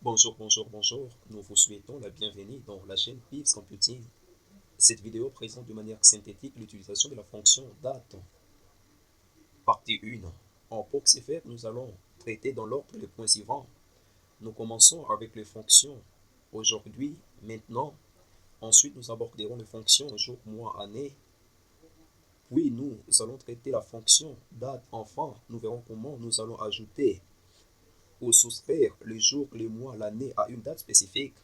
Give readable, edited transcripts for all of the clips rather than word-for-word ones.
Bonjour. Nous vous souhaitons la bienvenue dans la chaîne Pips Computing. Cette vidéo présente de manière synthétique l'utilisation de la fonction date. Partie 1. En PoxFR, nous allons traiter dans l'ordre les points suivants. Nous commençons avec les fonctions aujourd'hui, maintenant. Ensuite, nous aborderons les fonctions jour, mois, année. Puis, nous allons traiter la fonction date, enfin. Nous verrons comment nous allons ajouter ou soustraire les jours, les mois, l'année à une date spécifique.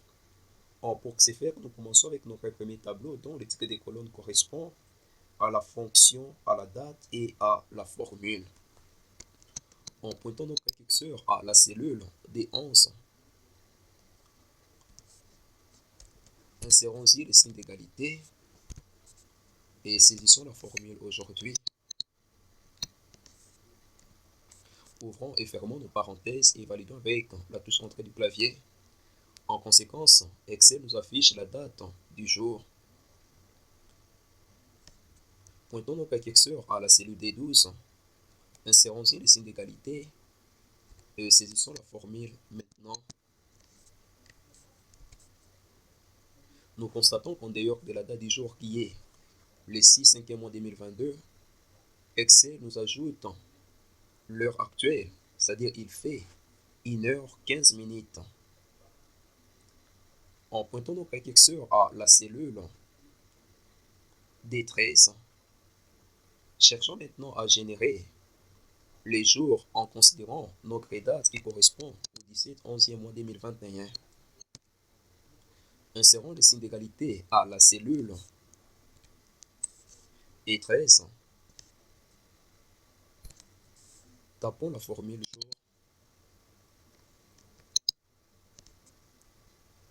Pour ce faire, nous commençons avec notre premier tableau dont le titre des colonnes correspond à la fonction, à la date et à la formule. En pointant notre curseur à la cellule D11, insérons-y le signe d'égalité et saisissons la formule aujourd'hui. Ouvrons et fermons nos parenthèses et validons avec la touche entrée du clavier. En conséquence, Excel nous affiche la date du jour. Pointons notre curseur à la cellule D12, insérons-y le signe d'égalité et saisissons la formule maintenant. Nous constatons qu'en dehors de la date du jour qui est le 6/5e mois 2022, Excel nous ajoute l'heure actuelle, c'est-à-dire il fait 1h15. En pointant notre curseur à la cellule D13, cherchons maintenant à générer les jours en considérant notre date qui correspond au 17/11e mois 2021. Insérons le signe d'égalité à la cellule E13. Tapons la formule jour.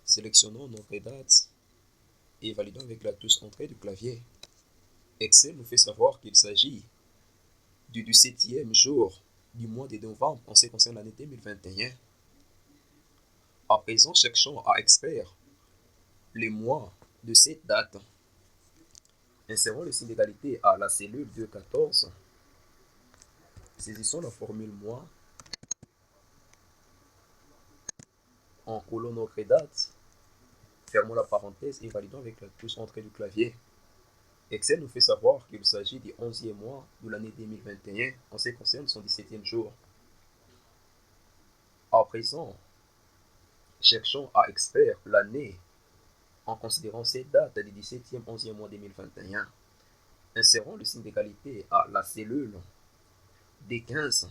Sélectionnons notre date et validons avec la touche entrée du clavier. Excel nous fait savoir qu'il s'agit du 17e jour du mois de novembre en ce qui concerne l'année 2021. À présent, cherchons à extraire les mois de cette date. Insérons le signe d'égalité à la cellule 214. Saisissons la formule mois. Encollons notre date. Fermons la parenthèse et validons avec la touche entrée du clavier. Excel nous fait savoir qu'il s'agit du 11e mois de l'année 2021 en ce qui concerne son 17e jour. À présent, cherchons à extraire l'année en considérant cette date du 17e 11e mois 2021. Insérons le signe d'égalité à la cellule D15.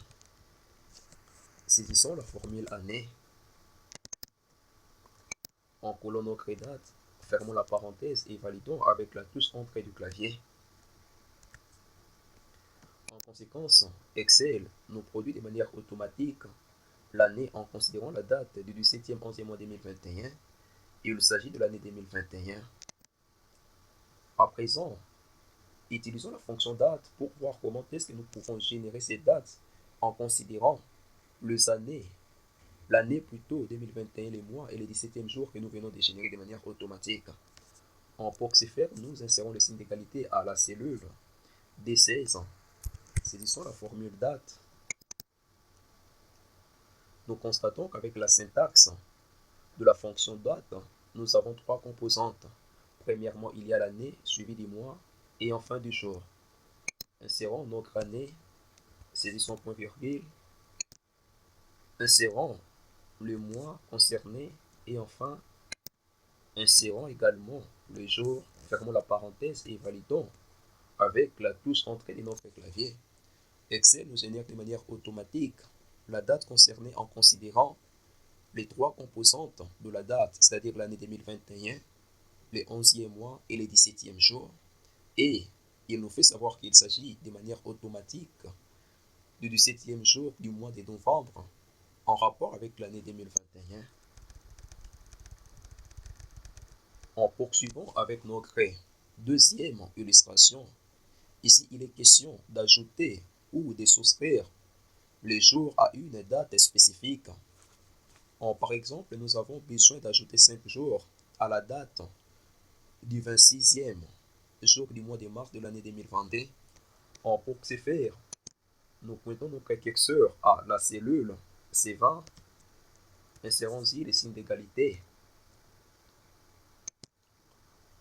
Saisissons la formule année. Encollons notre date, fermons la parenthèse et validons avec la touche entrée du clavier. En conséquence, Excel nous produit de manière automatique l'année en considérant la date du 17e 11e mois 2021. Il s'agit de l'année 2021. À présent, utilisons la fonction date pour voir comment est-ce que nous pouvons générer ces dates en considérant les années, l'année plutôt 2021, les mois et les 17e jours que nous venons de générer de manière automatique. Pour ce faire, nous insérons le signe d'égalité à la cellule D16. Saisissons la formule date. Nous constatons qu'avec la syntaxe de la fonction date, nous avons trois composantes. Premièrement, il y a l'année, suivie du mois et enfin du jour. Insérons notre année, saisissons point virgule, insérons le mois concerné et enfin insérons également le jour. Fermons la parenthèse et validons avec la touche entrée de notre clavier. Excel nous génère de manière automatique la date concernée en considérant les trois composantes de la date, c'est-à-dire l'année 2021, les 11e mois et les 17e jours. Et il nous fait savoir qu'il s'agit de manière automatique du 17e jour du mois de novembre en rapport avec l'année 2021. En poursuivant avec notre deuxième illustration, ici il est question d'ajouter ou de soustraire les jours à une date spécifique. Par exemple, nous avons besoin d'ajouter 5 jours à la date du 26e jour du mois de mars de l'année 2022. Pour ce faire, nous pointons notre curseur à la cellule C20. Insérons-y les signes d'égalité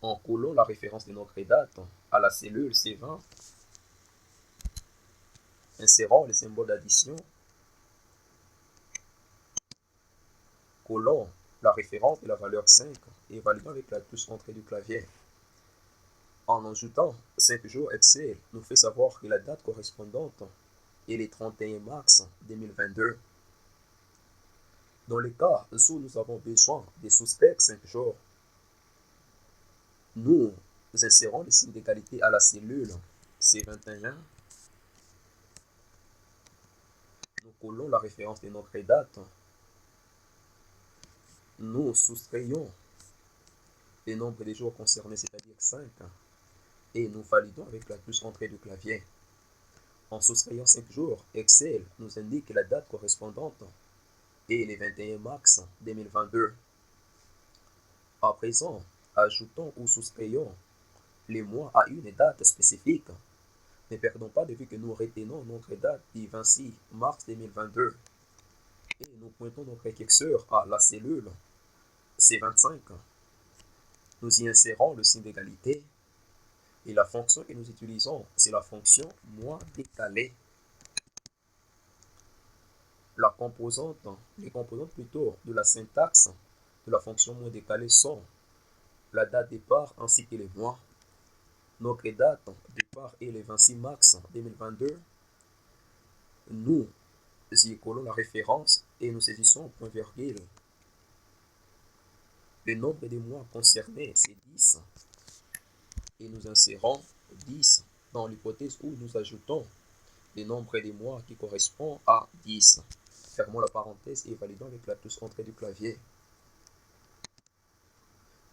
en collant la référence de notre date à la cellule C20. Insérons les symboles d'addition, collons la référence de la valeur 5 et validons avec la touche entrée du clavier. En ajoutant 5 jours, Excel nous fait savoir que la date correspondante est le 31 mars 2022. Dans le cas où nous avons besoin de suspects 5 jours, nous insérons le signe d'égalité à la cellule C21. Nous collons la référence de notre date. Nous soustrayons le nombre de jours concernés, c'est-à-dire 5, et nous validons avec la touche entrée du clavier. En soustrayant 5 jours, Excel nous indique la date correspondante est le 21 mars 2022. À présent, ajoutons ou soustrayons les mois à une date spécifique. Ne perdons pas de vue que nous retenons notre date du 26 mars 2022 et nous pointons notre curseur à la cellule C25. Nous y insérons le signe d'égalité et la fonction que nous utilisons, c'est la fonction mois décalé. Les composantes plutôt de la syntaxe de la fonction mois décalé sont la date départ ainsi que les mois. Notre date départ est le 26 mars 2022. Nous y collons la référence et nous saisissons point virgule. Le nombre de mois concernés, c'est 10. Et nous insérons 10 dans l'hypothèse où nous ajoutons le nombre de mois qui correspond à 10. Fermons la parenthèse et validons avec la touche entrée du clavier.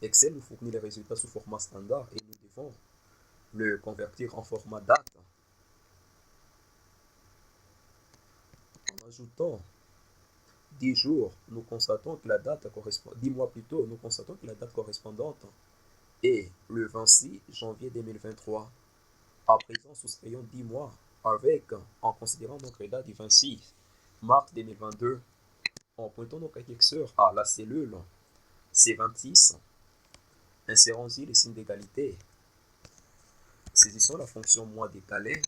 Excel nous fournit les résultats sous format standard et nous devons le convertir en format date. En ajoutant 10 jours, nous constatons que la date correspond, 10 mois plus tôt, nous constatons que la date correspondante est le 26 janvier 2023. À présent, soustrayons 10 mois en considérant notre date du 26 mars 2022, en pointant notre curseur à la cellule C26, insérons-y le signe d'égalité. Saisissons la fonction mois décalé.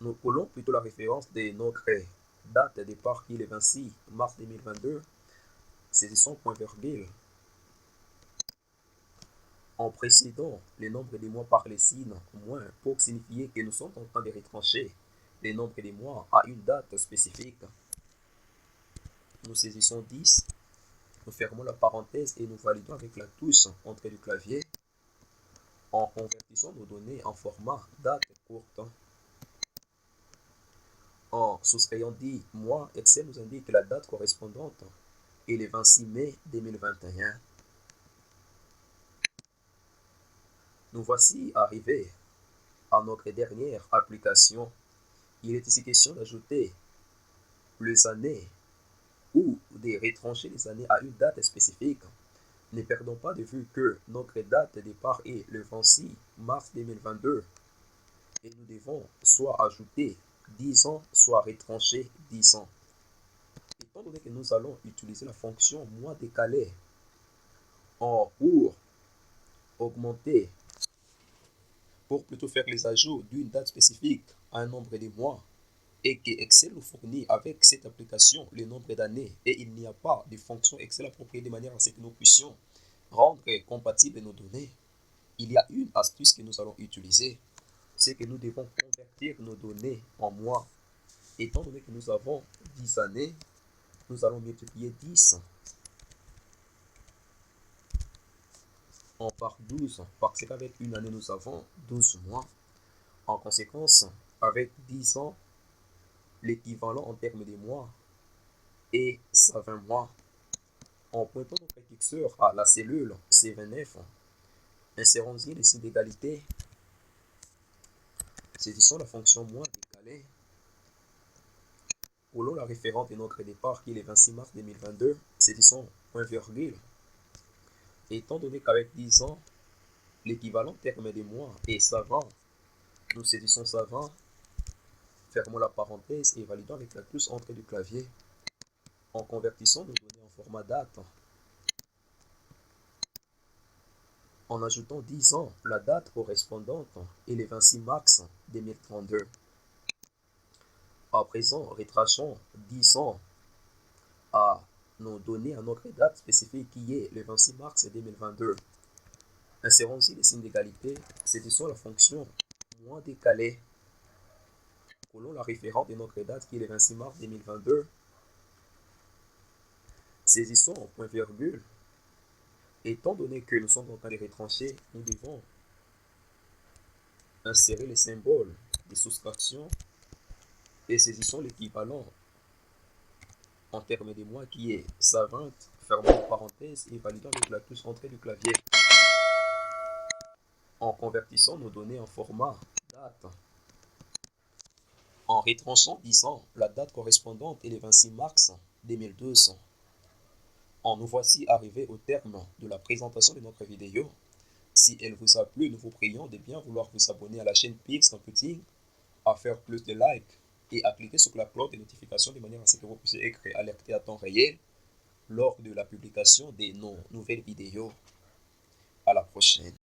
Nous collons plutôt la référence de notre date de départ qui est le 26 mars 2022. Saisissons point virgule. En précédant le nombre de mois par les signes moins pour signifier que nous sommes en train de retrancher le nombre de mois à une date spécifique. Nous saisissons 10, nous fermons la parenthèse et nous validons avec la touche entrée du clavier en convertissant nos données en format date courte. En soustrayant 10 mois, Excel nous indique que la date correspondante est le 26 mai 2021. Nous voici arrivés à notre dernière application. Il est ici question d'ajouter les années ou de retrancher les années à une date spécifique. Ne perdons pas de vue que notre date de départ est le 26 mars 2022 et nous devons soit ajouter 10 ans, soit retrancher 10 ans. Étant donné que nous allons utiliser la fonction mois décalé pour augmenter, pour plutôt faire les ajouts d'une date spécifique à un nombre de mois, et que Excel nous fournit avec cette application le nombre d'années et il n'y a pas de fonction Excel appropriée de manière à ce que nous puissions rendre compatibles nos données, il y a une astuce que nous allons utiliser, c'est que nous devons convertir nos données en mois. Étant donné que nous avons 10 années, nous allons multiplier 10 par 12 parce qu'avec une année nous avons 12 mois. En conséquence, avec 10 ans, l'équivalent en termes de mois est 120 mois. En pointant notre curseur à la cellule C29, insérons-y les signes d'égalité. Saisissons la fonction mois décalé. Collons la référence de notre départ qui est le 26 mars 2022. Saisissons point virgule. Étant donné qu'avec 10 ans, l'équivalent terme de mois est 120, nous saisissons 120 Fermons la parenthèse et validons avec la touche entrée du clavier en convertissant nos données en format date, en ajoutant 10 ans, la date correspondante et le 26 mars 2032. À présent, retraçons 10 ans à nos données à notre date spécifique qui est le 26 mars 2022. Insérons ici les signes d'égalité, saisissons la fonction moins décalée, collons la référence de notre date qui est le 26 mars 2022, saisissons point virgule. Étant donné que nous sommes en train de retrancher, nous devons insérer les symboles de soustraction et saisissons l'équivalent en termes de mois qui est 120, fermons la parenthèse et validons avec la touche entrée du clavier en convertissant nos données en format date. En retranchant 10 ans, la date correspondante est le 26 mars 2012. Nous voici arrivés au terme de la présentation de notre vidéo. Si elle vous a plu, nous vous prions de bien vouloir vous abonner à la chaîne Pips Computing, à faire plus de likes et à cliquer sur la cloche de notification de manière à ce que vous puissiez être alerté à temps réel lors de la publication de nos nouvelles vidéos. À la prochaine.